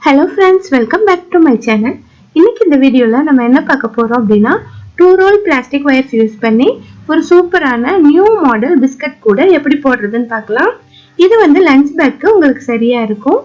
Hello friends, welcome back to my channel. இன்னைக்கு இந்த வீடியோல நம்ம என்ன பார்க்க போறோம் அப்படினா 2 roll plastic wires யூஸ் பண்ணி ஒரு சூப்பரான நியூ மாடல் பிஸ்கட் கூட எப்படி போடுறதுன்னு பார்க்கலாம். இது வந்து லஞ்ச் பேக்க்கு உங்களுக்கு சரியா இருக்கும்.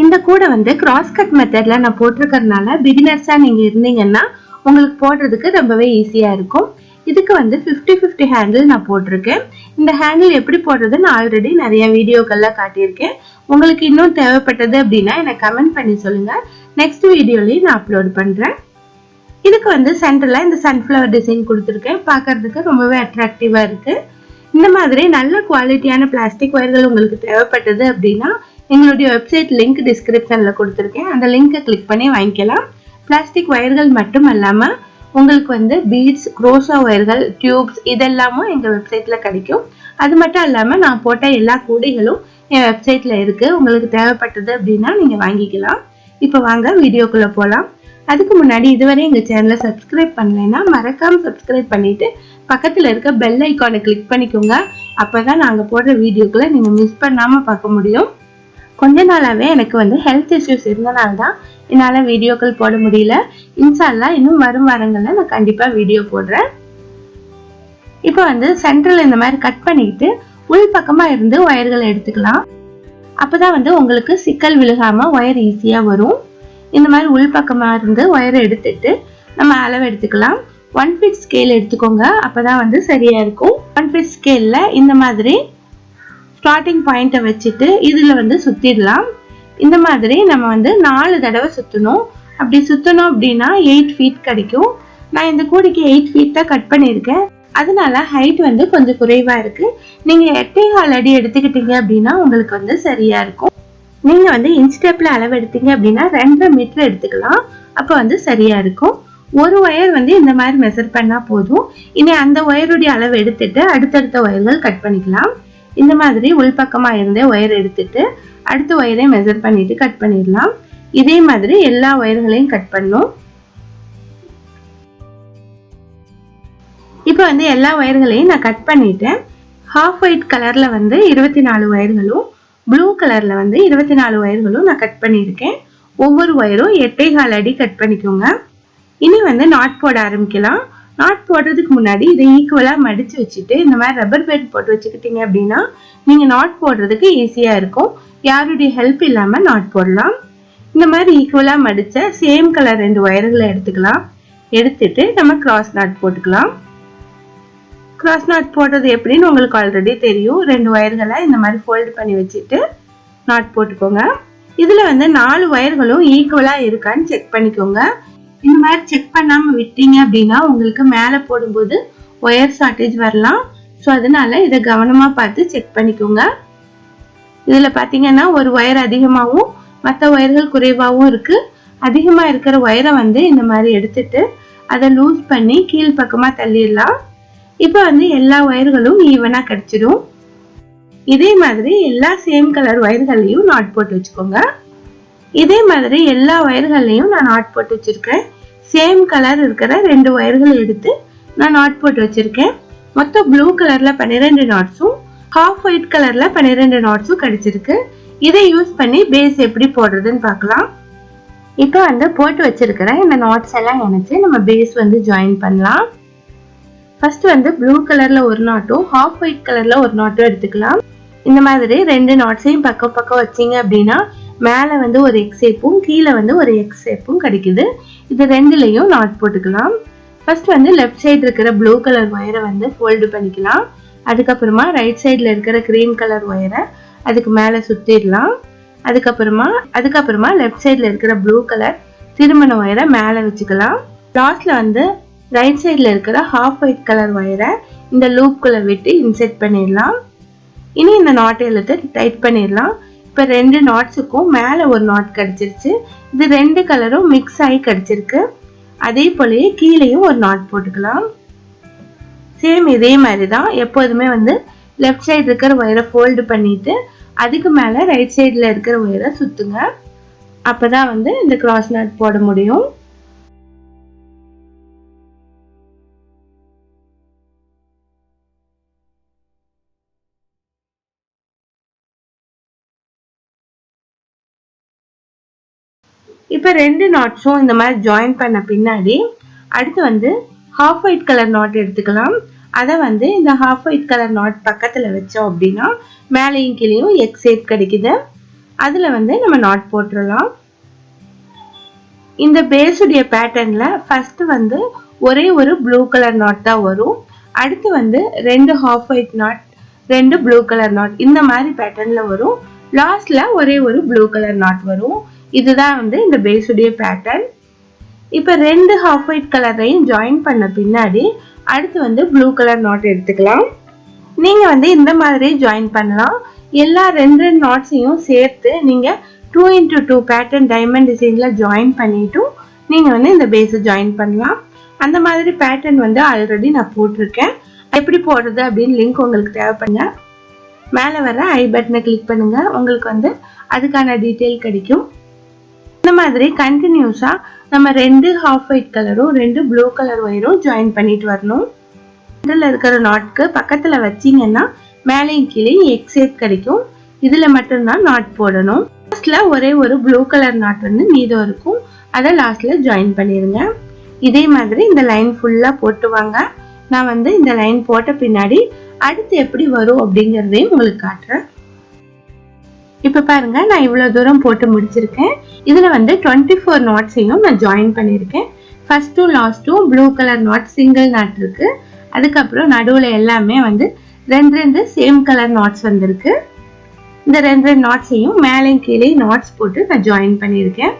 இந்த கூட வந்து கிராஸ் கட் மெத்தட்ல நான் போட்டுக்கறனால பிகினர்ஸா நீங்க இருந்தீங்கன்னா உங்களுக்கு போடுறதுக்கு ரொம்பவே ஈஸியா இருக்கும். இதுக்கு வந்து 50-50 ஹேண்டில் நான் போட்டிருக்கேன். இந்த ஹேண்டில் எப்படி போடுறது நான் ஆல்ரெடி நிறைய வீடியோக்கள்ல காட்டியிருக்கேன். உங்களுக்கு இன்னும் தேவைப்பட்டது அப்படின்னா எனக்கு கமெண்ட் பண்ணி சொல்லுங்க. நெக்ஸ்ட் வீடியோலயும் நான் அப்லோட் பண்றேன். இதுக்கு வந்து சென்டர்ல இந்த சன்ஃப்ளவர் டிசைன் கொடுத்துருக்கேன். பார்க்கிறதுக்கு ரொம்பவே அட்ராக்டிவா இருக்கு. இந்த மாதிரி நல்ல குவாலிட்டியான பிளாஸ்டிக் வயர்கள் உங்களுக்கு தேவைப்பட்டது அப்படின்னா எங்களுடைய வெப்சைட் லிங்க் டிஸ்கிரிப்ஷன்ல கொடுத்துருக்கேன். அந்த லிங்கை கிளிக் பண்ணி வாங்கிக்கலாம். பிளாஸ்டிக் வயர்கள் மட்டும் இல்லாம உங்களுக்கு வந்து பீட்ஸ், க்ரோஷா வயர்கள், டியூப்ஸ் இதெல்லாமும் எங்க வெப்சைட்ல கிடைக்கும். அது மட்டும் இல்லாம நான் போட்ட எல்லா கூடைகளும் என் வெப்சைட்ல இருக்கு. உங்களுக்கு தேவைப்பட்டது அப்படின்னா நீங்க வாங்கிக்கலாம். இப்போ வாங்க வீடியோக்குள்ள போலாம். அதுக்கு முன்னாடி இதுவரை எங்க சேனலை சப்ஸ்கிரைப் பண்ணலைன்னா மறக்காம சப்ஸ்கிரைப் பண்ணிட்டு பக்கத்துல இருக்க பெல் ஐக்கானை கிளிக் பண்ணிக்கோங்க. அப்பதான் நாங்க போடுற வீடியோக்களை நீங்க மிஸ் பண்ணாம பார்க்க முடியும். கொஞ்ச நாளாவே எனக்கு வந்து ஹெல்த் இஷ்யூஸ் இருந்தனால தான் என்னால வீடியோக்கள் போட முடியல. இன்ஷால்லா இன்னும் வரும் வாரங்கள்ல நான் கண்டிப்பா வீடியோ போடுறேன். இப்போ வந்து சென்டர்ல இந்த மாதிரி கட் பண்ணிட்டு உள் பக்கமா இருந்து ஒயர்களை எடுத்துக்கலாம். அப்பதான் வந்து உங்களுக்கு சிக்கல் விழுகாம ஒயர் ஈஸியா வரும். இந்த மாதிரி உள் பக்கமா இருந்து ஒயரை எடுத்துட்டு நம்ம அளவு எடுத்துக்கலாம். 1 feet ஸ்கேல் எடுத்துக்கோங்க. அப்பதான் வந்து சரியா இருக்கும். 1 feet ஸ்கேல்ல இந்த மாதிரி ஸ்டார்டிங் பாயிண்ட வச்சுட்டு இதுல வந்து சுத்திடலாம். இந்த மாதிரி நம்ம வந்து 4 தடவை சுத்தணும். அப்படி சுத்தணும் அப்படின்னா 8 feet கிடைக்கும். நான் இந்த கூடைக்கு 8 feet தான் கட் பண்ணியிருக்கேன். அதனால ஹைட் வந்து கொஞ்சம் குறைவா இருக்கு. நீங்க 8.25 அடி எடுத்துக்கிட்டீங்க அப்படின்னா உங்களுக்கு வந்து சரியா இருக்கும். நீங்க வந்து இன்ச் டேப்ல அளவு எடுத்தீங்க அப்படின்னா 2.5 மீட்டர் எடுத்துக்கலாம். அப்ப வந்து சரியா இருக்கும். ஒரு ஒயர் வந்து இந்த மாதிரி மெஷர் பண்ணா போதும். இனி அந்த ஒயருடைய அளவு எடுத்துட்டு அடுத்தடுத்த ஒயர்கள் கட் பண்ணிக்கலாம். இந்த மாதிரி உள்பக்கமா இருந்தே ஒயர் எடுத்துட்டு அடுத்த ஒயரை மெஷர் பண்ணிட்டு கட் பண்ணிடலாம். இதே மாதிரி எல்லா ஒயர்களையும் கட் பண்ணும். இப்போ வந்து எல்லா ஒயர்களையும் நான் கட் பண்ணிட்டேன். ஹாஃப் ஒயிட் கலர்ல வந்து 24 ஒயர்களும், ப்ளூ கலர்ல வந்து 24 ஒயர்களும் நான் கட் பண்ணியிருக்கேன். ஒவ்வொரு ஒயரும் 8.25 அடி கட் பண்ணிக்கோங்க. இனி வந்து நாட் போட ஆரம்பிக்கலாம். நாட் போடுறதுக்கு முன்னாடி இதை ஈக்குவலா மடிச்சு வச்சுட்டு இந்த மாதிரி ரப்பர் பேண்ட் போட்டு வச்சுக்கிட்டீங்க அப்படின்னா நீங்க நாட் போடுறதுக்கு ஈஸியா இருக்கும். யாருடைய ஹெல்ப் இல்லாம நாட் போடலாம். இந்த மாதிரி ஈக்குவலா மடிச்ச சேம் கலர் 2 ஒயர்களை எடுத்துக்கலாம். எடுத்துட்டு நம்ம கிராஸ் நாட் போட்டுக்கலாம். கிராஸ் நாட் போடுறது எப்படின்னு உங்களுக்கு ஆல்ரெடி தெரியும். 2 ஒயர்களை இந்த மாதிரி ஃபோல்ட் பண்ணி வச்சுட்டு நாட் போட்டுக்கோங்க. இதுல வந்து 4 ஒயர்களும் ஈக்குவலா இருக்கான்னு செக் பண்ணிக்கோங்க. இந்த மாதிரி செக் பண்ணாம விட்டீங்க அப்படின்னா உங்களுக்கு மேல போடும்போது ஒயர் ஷார்டேஜ் வரலாம். ஸோ அதனால இதை கவனமா பார்த்து செக் பண்ணிக்கோங்க. இதுல பாத்தீங்கன்னா ஒரு ஒயர் அதிகமாகவும் மற்ற ஒயர்கள் குறைவாகவும் இருக்கு. அதிகமா இருக்கிற ஒயரை வந்து இந்த மாதிரி எடுத்துட்டு அதை லூஸ் பண்ணி கீழ் பக்கமா தள்ளிடலாம். இப்ப வந்து எல்லா ஒயர்களும் ஈவனா கிடைச்சிடும். இதே மாதிரி எல்லா சேம் கலர் ஒயர்களையும் நாட் போட்டு வச்சுக்கோங்க. இதே மாதிரி எல்லா ஒயர்களையும் நான் நாட் போட்டு வச்சிருக்கேன். சேம் கலர் இருக்கிற 2 ஒயர்கள் எடுத்து நான் நாட் போட்டு வச்சிருக்கேன். மொத்தம் ப்ளூ கலர்ல 12 நாட்ஸும் ஹாஃப் ஒயிட் கலர்ல 12 நாட்ஸும் கிடைச்சிருக்கு. இதை யூஸ் பண்ணி பேஸ் எப்படி போடுறதுன்னு பார்க்கலாம். இப்போ வந்து போட்டு வச்சிருக்கிற இந்த நாட்ஸ் எல்லாம் இணைச்சு நம்ம பேஸ் வந்து ஜாயின் பண்ணலாம். ஃபர்ஸ்ட் வந்து ப்ளூ கலர்ல ஒரு நாட்டும் ஹாஃப் ஒயிட் கலர்ல ஒரு நாட்டும் எடுத்துக்கலாம். இந்த மாதிரி 2 நாட்ஸையும் பக்கம் பக்கம் வச்சீங்க அப்படின்னா மேல வந்து ஒரு எக்ஸ் ஷேப்பும் கீழே வந்து ஒரு எக்ஸ் ஷேப்பும் கிடைக்குது. இது ரெண்டுலயும் நாட் போட்டுக்கலாம். ஃபர்ஸ்ட் வந்து லெஃப்ட் சைடு இருக்கிற ப்ளூ கலர் ஒயரை வந்து ஃபோல்டு பண்ணிக்கலாம். அதுக்கப்புறமா ரைட் சைடுல இருக்கிற கிரீன் கலர் ஒயரை அதுக்கு மேல சுத்திடலாம். அதுக்கப்புறமா லெஃப்ட் சைடுல இருக்கிற ப்ளூ கலர் திருமண ஒயரை மேல வச்சுக்கலாம். லாஸ்ட்ல வந்து ரைட் சைடுல இருக்கிற ஹாஃப் ஒயிட் கலர் ஒயரை இந்த லூப்குள்ள விட்டு இன்செர்ட் பண்ணிடலாம். இனி இந்த நாட் இழுத்து டைட் பண்ணிடலாம். இப்ப 2 நாட்ஸுக்கும் மேல ஒரு நாட் கிடைச்சிருச்சு. இது 2 கலரும் மிக்ஸ் ஆகி கிடைச்சிருக்கு. அதே போலயே கீழேயும் ஒரு நாட் போட்டுக்கலாம். சேம் இதே மாதிரிதான் எப்போதுமே வந்து லெஃப்ட் சைடு இருக்கிற ஒயரை ஃபோல்டு பண்ணிட்டு அதுக்கு மேல ரைட் சைடுல இருக்கிற ஒயரை சுத்துங்க. அப்பதான் வந்து இந்த கிராஸ் நாட் போட முடியும். இப்போ ரெண்டு நாட்ஸும் இந்த மாதிரி ஜாயின் பண்ண பின்னாடி அடுத்து வந்து ஹாஃப் ஒயிட் கலர் நாட் எடுத்துக்கலாம். அதை வந்து இந்த ஹாஃப் ஒயிட் கலர் நாட் பக்கத்துல வச்சோம் அப்படின்னா மேலையும் கீழையும் எக்ஸ் ஷேப் கிடைக்குது. அதுல வந்து நம்ம நாட் போட்டுடலாம். இந்த பேஸுடைய பேட்டர்ன்ல ஃபர்ஸ்ட் வந்து ஒரே ஒரு ப்ளூ கலர் நாட் தான் வரும். அடுத்து வந்து ரெண்டு ஹாஃப் ஒயிட் நாட், ரெண்டு ப்ளூ கலர் நாட், இந்த மாதிரி பேட்டர்ன்ல வரும். லாஸ்ட்ல ஒரே ஒரு ப்ளூ கலர் நாட் வரும். இதுதான் வந்து இந்த பேஸுடைய பேட்டர்ன். இப்ப ரெண்டு ஹாஃப் ஒயிட் கலரையும் ஜாயின் பண்ண பின்னாடி அடுத்து வந்து ப்ளூ கலர் நாட் எடுத்துக்கலாம். நீங்க வந்து இந்த மாதிரி ஜாயின் பண்ணலாம். எல்லா ரெண்டு நாட்ஸையும் சேர்த்து நீங்க 2x2 பேட்டர்ன் டைமண்ட் டிசைன்ல ஜாயின் பண்ணிட்டு நீங்க வந்து இந்த பேஸை ஜாயின் பண்ணலாம். அந்த மாதிரி பேட்டர்ன் வந்து ஆல்ரெடி நான் போட்டிருக்கேன். எப்படி போடுறது அப்படின்னு லிங்க் உங்களுக்கு தேவைப்படுங்க, மேலே வர ஐ பட்டனை கிளிக் பண்ணுங்க. உங்களுக்கு வந்து அதுக்கான டீட்டெயில் கிடைக்கும். இந்த மாதிரி கண்டினியூஸா நம்ம ரெண்டு ஹாஃப் ஒயிட் கலரும் ரெண்டு ப்ளூ கலர் ஒயரும் ஜாயின் பண்ணிட்டு வரணும். சென்டர்ல இருக்கிற நாட்க்கு பக்கத்துல வச்சீங்கன்னா மேலையும் கீழே எக்ஸ் ஷேப் கிடைக்கும். இதுல மட்டும்தான் நாட் போடணும். லாஸ்ட்ல ஒரே ஒரு ப்ளூ கலர் நாட் வந்து மீதம் இருக்கும். அதை லாஸ்ட்ல ஜாயின் பண்ணிருங்க. இதே மாதிரி இந்த லைன் ஃபுல்லா போட்டு வாங்க. நான் வந்து இந்த லைன் போட்ட பின்னாடி அடுத்து எப்படி வரும் அப்படிங்கறதையும் உங்களுக்கு காட்டுறேன். இப்ப பாருங்க, நான் இவ்வளவு தூரம் போட்டு முடிச்சிருக்கேன். இதுல வந்து 24 நாட்ஸையும் நான் ஜாயின் பண்ணிருக்கேன். ஃபர்ஸ்டும் லாஸ்டும் blue colour knot single knot இருக்கு. அதுக்கப்புறம் நடுவுல எல்லாமே வந்து ரெண்டு ரெண்டு சேம் கலர் நாட்ஸ் வந்திருக்கு. இந்த ரெண்டு ரெண்டு நாட்ஸையும் மேலையும் கீழே நாட்ஸ் போட்டு நான் ஜாயின் பண்ணியிருக்கேன்.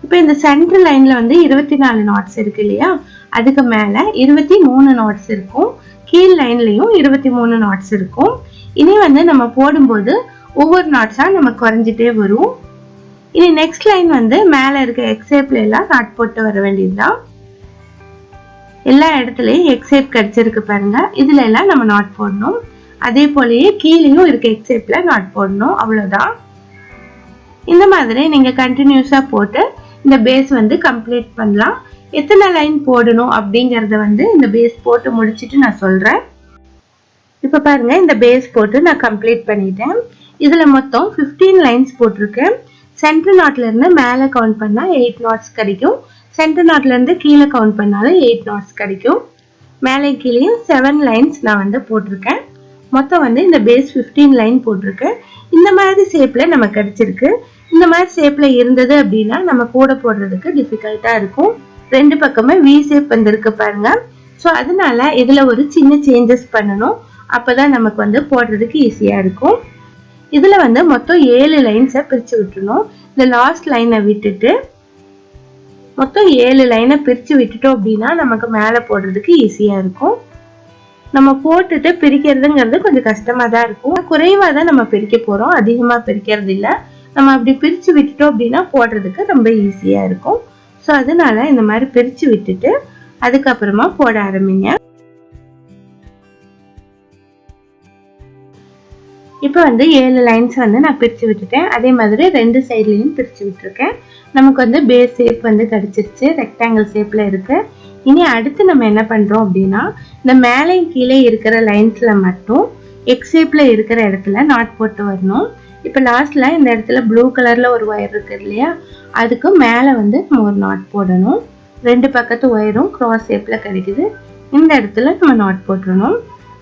இப்போ இந்த சென்டர் லைன்ல வந்து 24 நாட்ஸ் இருக்கு இல்லையா, அதுக்கு மேல 23 நாட்ஸ் இருக்கும். கீழ் லைன்லயும் 23 நாட்ஸ் இருக்கும். இனி வந்து நம்ம போடும்போது ஒவ்வொரு நாட்ஸா நம்ம குறைஞ்சிட்டே வரும். இனி நெக்ஸ்ட் லைன் வந்து மேல இருக்க எக்ஸ் ஷேப்ல எல்லாம் நாட் போட்டு வர வேண்டியதுதான். எல்லா இடத்துலயும் எக்ஸ் ஷேப் கிடைச்சிருக்கு பாருங்க. இதுல எல்லாம் நம்ம நாட் போடணும். அதே போலயே கீழேயும் இருக்க எக்ஸ் ஷேப்ல நாட் போடணும். அவ்வளவுதான். இந்த மாதிரி நீங்க கண்டினியூஸா போட்டு இந்த பேஸ் வந்து கம்ப்ளீட் பண்ணலாம். எத்தனை லைன் போடணும் அப்படிங்கறத வந்து இந்த பேஸ் போட்டு முடிச்சிட்டு நான் சொல்றேன். இப்ப பாருங்க, இந்த பேஸ் போட்டு நான் கம்ப்ளீட் பண்ணிட்டேன். இதுல மொத்தம் 15 லைன்ஸ் போட்டிருக்கேன். சென்டர் நாட்ல இருந்து மேல கவுண்ட் பண்ணா 8 நாட்ஸ் கிடைக்கும். சென்டர் நாட்ல இருந்து கீழே கவுண்ட் பண்ணாலும் 8 நாட்ஸ் கிடைக்கும். மேலே கீழேயும் 7 லைன்ஸ் நான் வந்து போட்டிருக்கேன். மொத்தம் வந்து இந்த பேஸ் 15 லைன் போட்டிருக்கேன். இந்த மாதிரி ஷேப்ல நமக்கு கிடைச்சிருக்கு. இந்த மாதிரி ஷேப்ல இருந்தது அப்படின்னா நம்ம கூட போடுறதுக்கு டிஃபிகல்ட்டா இருக்கும். ரெண்டு பக்கமே வி ஷேப் வந்திருக்கு பாருங்க. ஸோ அதனால இதுல ஒரு சின்ன சேஞ்சஸ் பண்ணணும். அப்பதான் நமக்கு வந்து போடுறதுக்கு ஈஸியா இருக்கும். இதுல வந்து மொத்தம் 7 லைன்ஸை பிரிச்சு விட்டுணும். இந்த லாஸ்ட் லைனை விட்டுட்டு மொத்தம் 7 லைனை பிரிச்சு விட்டுட்டோம் அப்படின்னா நமக்கு மேல போடுறதுக்கு ஈஸியா இருக்கும். நம்ம போட்டுட்டு பிரிக்கிறதுங்கிறது கொஞ்சம் கஷ்டமா தான் இருக்கும். குறைவா தான் நம்ம பிரிக்க போறோம், அதிகமா பிரிக்கிறது இல்ல. நம்ம அப்படி பிரிச்சு விட்டுட்டோம் அப்படின்னா போடுறதுக்கு ரொம்ப ஈஸியா இருக்கும். ஸோ அதனால இந்த மாதிரி பிரிச்சு விட்டுட்டு அதுக்கப்புறமா போட ஆரம்பிங்க. இப்போ வந்து 7 லைன்ஸ் வந்து நான் பிரிச்சு விட்டுட்டேன். அதே மாதிரி ரெண்டு சைட்லயும் பிரிச்சு விட்டுருக்கேன். நமக்கு வந்து பேஸ் ஷேப் வந்து கிடைச்சிருச்சு. ரெக்டாங்கிள் ஷேப்ல இருக்கு. இனி அடுத்து நம்ம என்ன பண்றோம் அப்படின்னா இந்த மேலே கீழே இருக்கிற லைன்ஸ்ல மட்டும் எக்ஸ் ஷேப்ல இருக்கிற இடத்துல நாட் போட்டு வரணும். இப்போ லாஸ்ட்ல இந்த இடத்துல ப்ளூ கலர்ல ஒரு ஒயர் இருக்கு இல்லையா, அதுக்கு மேல வந்து நம்ம ஒரு நாட் போடணும். ரெண்டு பக்கத்து ஒயரும் கிராஸ் ஷேப்ல கிடைக்குது. இந்த இடத்துல நம்ம நாட் போட்டுறணும்.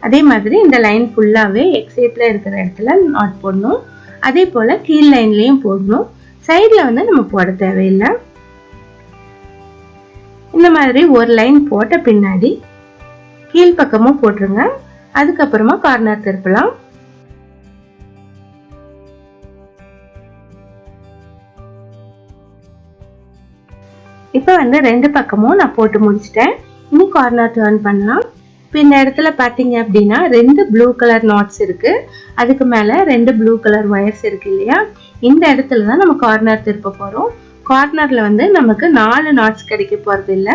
அதே மாதிரி இந்த லைன் ஃபுல்லாவே எக்ஸ் ஷேப்ல இருக்கிற இடத்துல நாட் போடணும். அதே போல கீழ் லைன்லயும் போடணும். சைட்ல வந்து நம்ம போட தேவையில்லை. இந்த மாதிரி ஒரு லைன் போட்ட பின்னாடி கீழ் பக்கமும் போட்டுருங்க. அதுக்கப்புறமா கார்னர் திருப்பலாம். இப்ப வந்து ரெண்டு பக்கமும் நான் போட்டு முடிச்சிட்டேன். இனி கார்னர் டர்ன் பண்ணலாம். இப்போ இந்த இடத்துல பாத்தீங்க அப்படின்னா ரெண்டு ப்ளூ கலர் நாட்ஸ் இருக்கு. அதுக்கு மேல ரெண்டு ப்ளூ கலர் ஒயர்ஸ் இருக்கு இல்லையா, இந்த இடத்துல தான் நம்ம கார்னர் திருப்ப போறோம். கார்னர்ல வந்து நமக்கு 4 நாட்ஸ் கிடைக்க போறது இல்ல,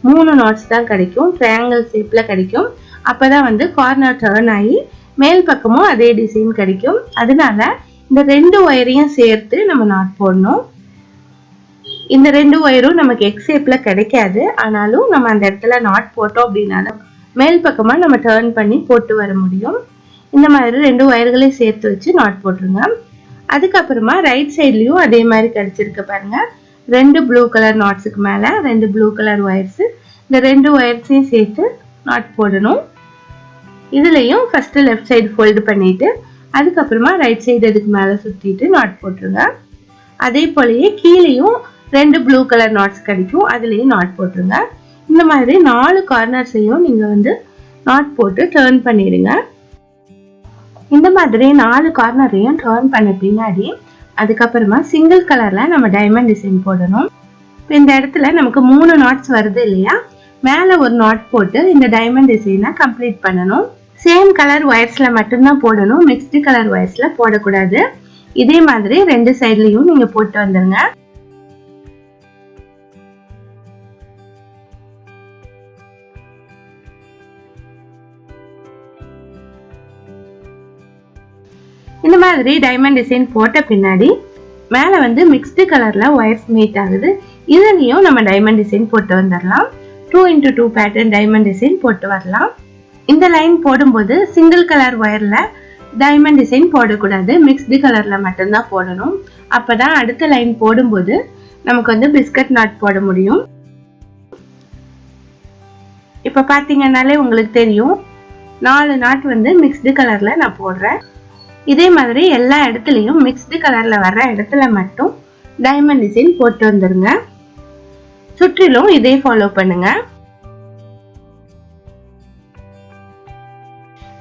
3 நாட்ஸ் தான் கிடைக்கும். ட்ரையாங்கிள் ஷேப்ல கிடைக்கும். அப்பதான் வந்து கார்னர் டர்ன் ஆகி மேல் பக்கமும் அதே டிசைன் கிடைக்கும். அதனால இந்த ரெண்டு ஒயரையும் சேர்த்து நம்ம நாட் போடணும். இந்த ரெண்டு ஒயரும் நமக்கு எக்ஸ் ஷேப்ல கிடைக்காது. ஆனாலும் நம்ம அந்த இடத்துல நாட் போட்டோம் அப்படின்னாலும் மேல் பக்கமா நம்ம டர்ன் பண்ணி போட்டு வர முடியும். இந்த மாதிரி ரெண்டு ஒயர்களையும் சேர்த்து வச்சு நாட் போட்டுருங்க. அதுக்கப்புறமா ரைட் சைட்லயும் அதே மாதிரி கிடைச்சிருக்கு பாருங்க. 2 ப்ளூ கலர் நாட்ஸுக்கு மேல 2 ப்ளூ கலர் ஒயர்ஸ். இந்த 2 ஒயர்ஸையும் சேர்த்து நாட் போடணும். இதுலயும் ஃபர்ஸ்ட் லெஃப்ட் சைடு ஃபோல்டு பண்ணிட்டு அதுக்கப்புறமா ரைட் சைடு இதுக்கு மேல சுத்திட்டு நாட் போட்டுருங்க. அதே போலயே கீழேயும் 2 ப்ளூ கலர் நாட்ஸ் கிடைக்கும், அதுலயும் நாட் போட்டுருங்க. இந்த மாதிரி 4 கார்னர்ஸையும் நீங்க வந்து நாட் போட்டு டர்ன் பண்ணிடுங்க. இந்த மாதிரி 4 கார்னரையும் டர்ன் பண்ண பின்னாடி அதுக்கப்புறமா சிங்கிள் கலர்ல நம்ம டைமண்ட் டிசைன் போடணும். இந்த இடத்துல நமக்கு 3 நாட்ஸ் வருது இல்லையா, மேல ஒரு நாட் போட்டு இந்த டைமண்ட் டிசைனை கம்ப்ளீட் பண்ணணும். சேம் கலர் ஒயர்ஸ்ல மட்டும்தான் போடணும், மிக்ஸ்டு கலர் ஒயர்ஸ்ல போடக்கூடாது. இதே மாதிரி 2 சைட்லயும் நீங்க போட்டு வந்துருங்க. இந்த மாதிரி டைமண்ட் டிசைன் போட்ட பின்னாடி மேல வந்து மிக்ஸ்டு கலர்ல ஒயர்ஸ் மீட் ஆகுது, இதுலயும் நம்ம டைமண்ட் டிசைன் போட்டு வந்துடலாம். 2x2 பேட்டர்ன் டைமண்ட் டிசைன் போட்டு வரலாம். இந்த லைன் போடும்போது சிங்கிள் கலர் ஒயர்ல டைமண்ட் டிசைன் போடக்கூடாது, மிக்ஸ்டு கலர்ல மட்டும்தான் போடணும். அப்பதான் அடுத்த லைன் போடும்போது நமக்கு வந்து பிஸ்கட் நாட் போட முடியும். இப்ப பாத்தீங்கன்னாலே உங்களுக்கு தெரியும் 4 நாட் வந்து மிக்ஸ்டு கலர்ல நான் போடுறேன். இதே மாதிரி எல்லா இடத்துலயும் மிக்ஸ்டு கலர்ல வர்ற இடத்துல மட்டும் டைமண்ட் டிசைன் போட்டு வந்துருங்க. சுற்றிலும் இதே ஃபாலோ பண்ணுங்க.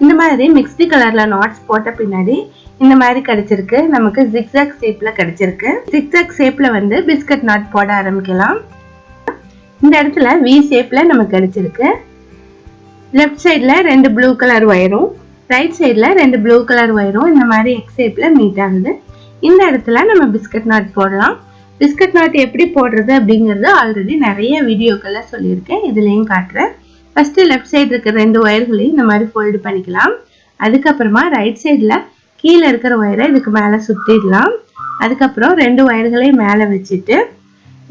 இந்த மாதிரி மிக்ஸ்டு கலர்ல நாட்ஸ் போட்ட பின்னாடி இந்த மாதிரி கிடைச்சிருக்கு, நமக்கு ஜிக்ஸாக் ஷேப்ல கிடைச்சிருக்கு. ஜிக்ஸாக் ஷேப்ல வந்து பிஸ்கட் நாட் போட ஆரம்பிக்கலாம். இந்த இடத்துல வி ஷேப்ல நமக்கு கிடைச்சிருக்கு. லெஃப்ட் சைட்ல 2 ப்ளூ கலர் ஒயரும் ரைட் சைட்ல 2 ப்ளூ கலர் ஒயரும் இந்த மாதிரி எக்ஸ் ஷேப்ல மீட் ஆகுது. இந்த இடத்துல நம்ம பிஸ்கட் நாட் போடலாம். பிஸ்கட் நாட் எப்படி போடுறது அப்படிங்கறது ஆல்ரெடி நிறைய வீடியோக்கள்ல சொல்லியிருக்கேன், இதுலயும் காட்டுறேன். ஃபர்ஸ்ட் லெஃப்ட் சைடு இருக்க 2 ஒயர்களையும் இந்த மாதிரி ஃபோல்டு பண்ணிக்கலாம். அதுக்கப்புறமா ரைட் சைட்ல கீழே இருக்கிற ஒயரை இதுக்கு மேல சுத்திடலாம். அதுக்கப்புறம் 2 ஒயர்களையும் மேல வச்சுட்டு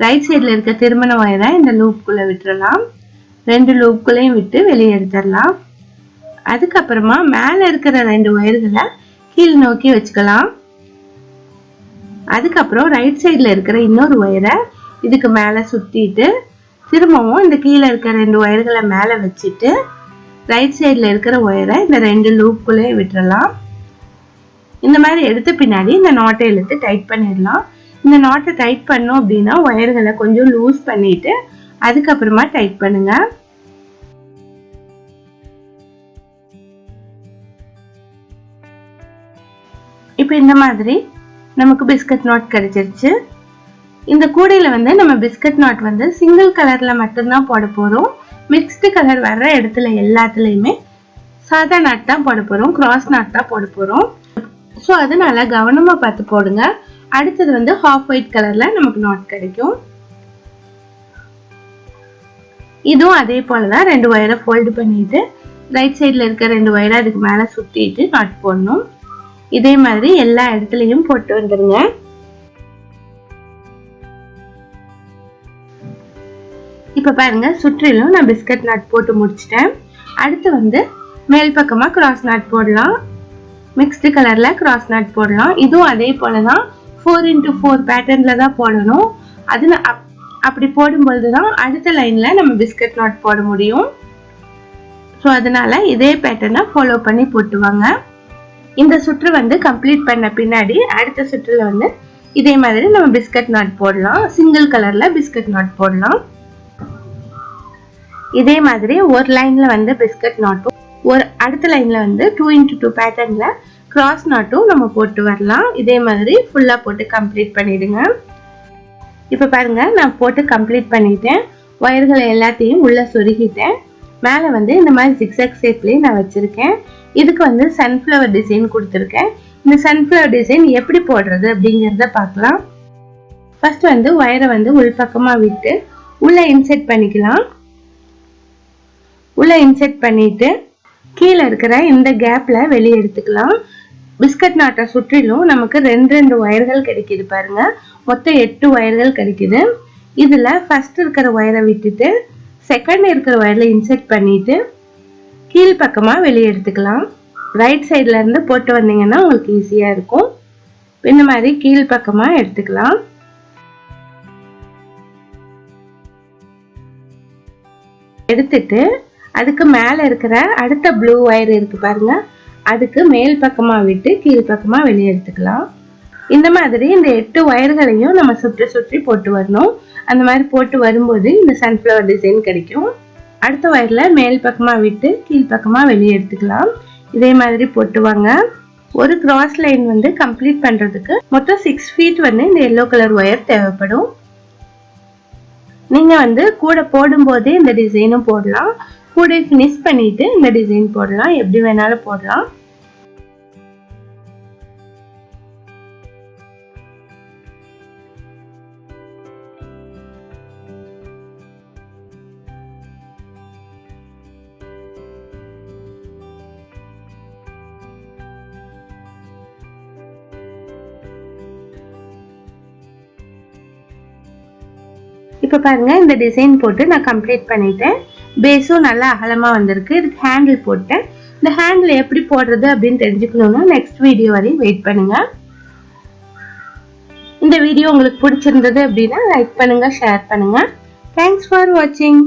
ரைட் சைட்ல இருக்க திருமண ஒயரை இந்த லூப்குள்ள விட்டுறலாம். 2 லூப்குள்ளையும் விட்டு வெளியே எடுத்துடலாம். அதுக்கப்புறமா மேல இருக்கிற 2 ஒயர்களை கீழ் நோக்கி வச்சுக்கலாம். அதுக்கப்புறம் ரைட் சைட்ல இருக்கிற இன்னொரு ஒயரை இதுக்கு மேல சுத்திட்டு திரும்பவும் இந்த கீழே இருக்கிற 2 ஒயர்களை மேல வச்சுட்டு ரைட் சைட்ல இருக்கிற ஒயரை இந்த 2 லூப்குள்ளே விட்டுறலாம். இந்த மாதிரி எடுத்த பின்னாடி இந்த நாட்டை இழுத்து டைட் பண்ணிடலாம். இந்த நாட்டை டைட் பண்ணோம் அப்படின்னா ஒயர்களை கொஞ்சம் லூஸ் பண்ணிட்டு அதுக்கப்புறமா டைட் பண்ணுங்க. இப்போ இந்த மாதிரி நமக்கு பிஸ்கட் நாட் கிடைச்சிருச்சு. இந்த கூடையில வந்து நம்ம பிஸ்கட் நாட் வந்து சிங்கிள் கலர்ல மட்டும்தான் போட போறோம். மிக்ஸ்டு கலர் வர்ற இடத்துல எல்லாத்துலயுமே சாதா நாட் தான் போட போறோம், கிராஸ் நாட் தான் போட போறோம். ஸோ அதனால கவனமா பார்த்து போடுங்க. அடுத்தது வந்து ஹாஃப் ஒயிட் கலர்ல நமக்கு நாட் கிடைக்கும். இதுவும் அதே போலதான் 2 ஒயரை ஃபோல்டு பண்ணிட்டு ரைட் சைட்ல இருக்க 2 ஒயரை அதுக்கு மேல சுத்திட்டு நாட் போடணும். இதே மாதிரி எல்லா இடத்துலயும் போட்டு வந்துருங்க. இப்ப பாருங்க சுற்றிலும் நான் பிஸ்கட் நாட் போட்டு முடிச்சிட்டேன். அடுத்து வந்து மேல் பக்கமா கிராஸ் நாட் போடலாம். மிக்ஸ்டு கலர்ல கிராஸ் நாட் போடலாம். இதுவும் அதே போலதான் 4x4 பேட்டர்ன்ல தான் போடணும். அது அப்படி போடும்போதுதான் அடுத்த லைன்ல நம்ம பிஸ்கட் நாட் போட முடியும். ஸோ அதனால இதே பேட்டர்னை ஃபாலோ பண்ணி போட்டுவாங்க. இந்த சுற்று வந்து கம்ப்ளீட் பண்ண பின்னாடி அடுத்த சுற்றுல வந்து இதே மாதிரி நம்ம பிஸ்கட் நாட் போடலாம். சிங்கிள் கலர்ல பிஸ்கட் நாட் போடலாம். இதே மாதிரி ஒரு லைன்ல வந்து பிஸ்கட் நாட்டும் ஒரு அடுத்த லைன்ல வந்து 2x2 பேட்டர்ன்ல கிராஸ் நாட்டும் நம்ம போட்டு வரலாம். இதே மாதிரி ஃபுல்லா போட்டு கம்ப்ளீட் பண்ணிடுங்க. இப்ப பாருங்க நான் போட்டு கம்ப்ளீட் பண்ணிட்டேன். ஒயர்களை எல்லாத்தையும் உள்ள சொருகிட்டேன். மேல வந்து இந்த மாதிரி ஜிக்ஸாக் ஷேப்லயே நான் வச்சிருக்கேன். இதுக்கு வந்து சன்ஃப்ளவர் டிசைன் கொடுத்துருக்கேன். இந்த சன்ஃப்ளவர் டிசைன் எப்படி போடுறது அப்படிங்கிறத பார்க்கலாம். ஃபர்ஸ்ட் வந்து ஒயரை வந்து உள்பக்கமா விட்டு உள்ள இன்செர்ட் பண்ணிக்கலாம். உள்ள இன்செர்ட் பண்ணிட்டு கீழே இருக்கிற இந்த கேப்ல வெளியே எடுத்துக்கலாம். பிஸ்கட் நாட்டை சுற்றிலும் நமக்கு 2 ஒயர்கள் கிடைக்குது பாருங்க. மொத்தம் 8 ஒயர்கள் கிடைக்குது. இதுல ஃபர்ஸ்ட் இருக்கிற ஒயரை விட்டுட்டு செகண்ட் இருக்கிற ஒயர்ல இன்செர்ட் பண்ணிட்டு கீழ் பக்கமா வெளியே எடுத்துக்கலாம். ரைட் சைட்ல இருந்து போட்டு வந்தீங்கன்னா உங்களுக்கு ஈஸியா இருக்கும். இந்த மாதிரி கீழ் பக்கமா எடுத்துக்கலாம். எடுத்துட்டு அதுக்கு மேல இருக்கிற அடுத்த ப்ளூ ஒயர் இருக்கு பாருங்க, அதுக்கு மேல் பக்கமா விட்டு கீழ் பக்கமா வெளியே எடுத்துக்கலாம். இந்த மாதிரி இந்த 8 ஒயர்களையும் நம்ம சுற்றி சுற்றி போட்டு வரணும். அந்த மாதிரி போட்டு வரும்போது இந்த சன்ஃப்ளவர் டிசைன் கிடைக்கும். அடுத்த ஒயர்ல மேல் பக்கமா விட்டு கீழ் பக்கமா வெளியே எடுத்துக்கலாம். இதே மாதிரி போட்டு வாங்க. ஒரு கிராஸ் லைன் வந்து கம்ப்ளீட் பண்றதுக்கு மொத்தம் 6 ஃபீட் வந்து இந்த எல்லோ கலர் ஒயர் தேவைப்படும். நீங்க வந்து கூட போடும் போதே இந்த டிசைனும் போடலாம், கூட ஃபினிஷ் பண்ணிட்டு இந்த டிசைன் போடலாம், எப்படி வேணாலும் போடலாம். இப்ப பாருங்க, இந்த டிசைன் போட்டு நான் கம்ப்ளீட் பண்ணிட்டேன். பேஸும் நல்லா அகலமா வந்திருக்கு. இதுக்கு ஹேண்டில் போட்டேன். இந்த ஹேண்டில் எப்படி போடுறது அப்படின்னு தெரிஞ்சுக்கணும்னா நெக்ஸ்ட் வீடியோ வரையும் வெயிட் பண்ணுங்க. இந்த வீடியோ உங்களுக்கு பிடிச்சிருந்தது அப்படின்னா லைக் பண்ணுங்க, ஷேர் பண்ணுங்க. தேங்க்ஸ் ஃபார் வாட்சிங்.